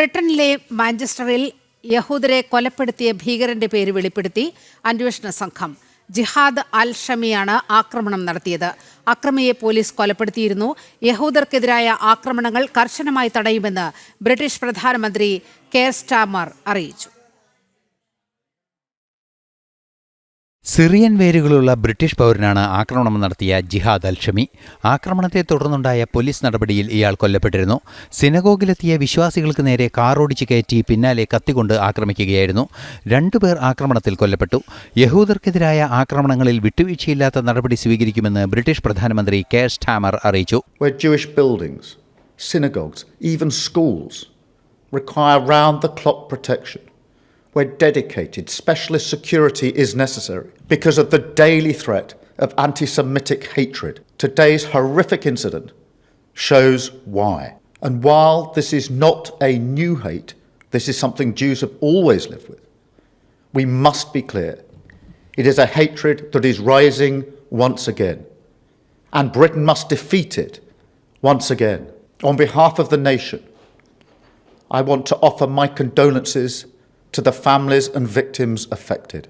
ബ്രിട്ടനിലെ മാഞ്ചസ്റ്ററിൽ യഹൂദരെ കൊലപ്പെടുത്തിയ ഭീകരന്റെ പേര് വെളിപ്പെടുത്തി അന്വേഷണ സംഘം. ജിഹാദ് അൽ ഷമിയാണ് ആക്രമണം നടത്തിയത്. അക്രമിയെ പോലീസ് കൊലപ്പെടുത്തിയിരുന്നു. യഹൂദർക്കെതിരായ ആക്രമണങ്ങൾ കർശനമായി തടയുമെന്ന് ബ്രിട്ടീഷ് പ്രധാനമന്ത്രി കെയർ സ്റ്റാമർ അറിയിച്ചു. സിറിയൻ വേരുകളുള്ള ബ്രിട്ടീഷ് പൗരനാണ് ആക്രമണം നടത്തിയ ജിഹാദ് അൽ ഷമി. ആക്രമണത്തെ തുടർന്നുണ്ടായ പോലീസ് നടപടിയിൽ ഇയാൾ കൊല്ലപ്പെട്ടിരുന്നു. സിനഗോഗിലെത്തിയ വിശ്വാസികൾക്ക് നേരെ കാറോടിച്ച് കയറ്റി പിന്നാലെ കത്തികൊണ്ട് ആക്രമിക്കുകയായിരുന്നു. 2 പേർ ആക്രമണത്തിൽ കൊല്ലപ്പെട്ടു. യഹൂദർക്കെതിരായ ആക്രമണങ്ങളിൽ വിട്ടുവീഴ്ചയില്ലാത്ത നടപടി സ്വീകരിക്കുമെന്ന് ബ്രിട്ടീഷ് പ്രധാനമന്ത്രി കെയർ സ്റ്റാമർ അറിയിച്ചു. Jewish buildings, synagogues, even schools require round-the-clock protection, where dedicated specialist security is necessary because of the daily threat of anti-Semitic hatred. Today's horrific incident shows why. And while this is not a new hate, this is something Jews have always lived with, we must be clear. It is a hatred that is rising once again. And Britain must defeat it once again. On behalf of the nation, I want to offer my condolences to the families and victims affected.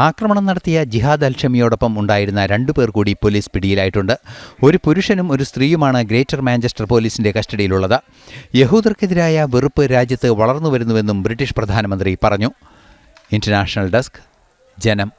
ആക്രമണം നടത്തിയ ജിഹാദ് അൽ ഷമിയോടൊപ്പം ഉണ്ടായിരുന്ന 2 പേർ കൂടി police പിടിയിലായിട്ടുണ്ട്. ഒരു പുരുഷനും ഒരു സ്ത്രീയുമാണ് greater Manchester പോലീസിന്റെ കസ്റ്റഡിയിലുള്ളത്. യഹൂദർക്കെതിരായ വെറുപ്പ് രാജ്യത്ത് വളർന്നുവരുന്നുവെന്നും ബ്രിട്ടീഷ് പ്രധാനമന്ത്രി പറഞ്ഞു. ഇന്റർനാഷണൽ ഡെസ്ക്, ജനം.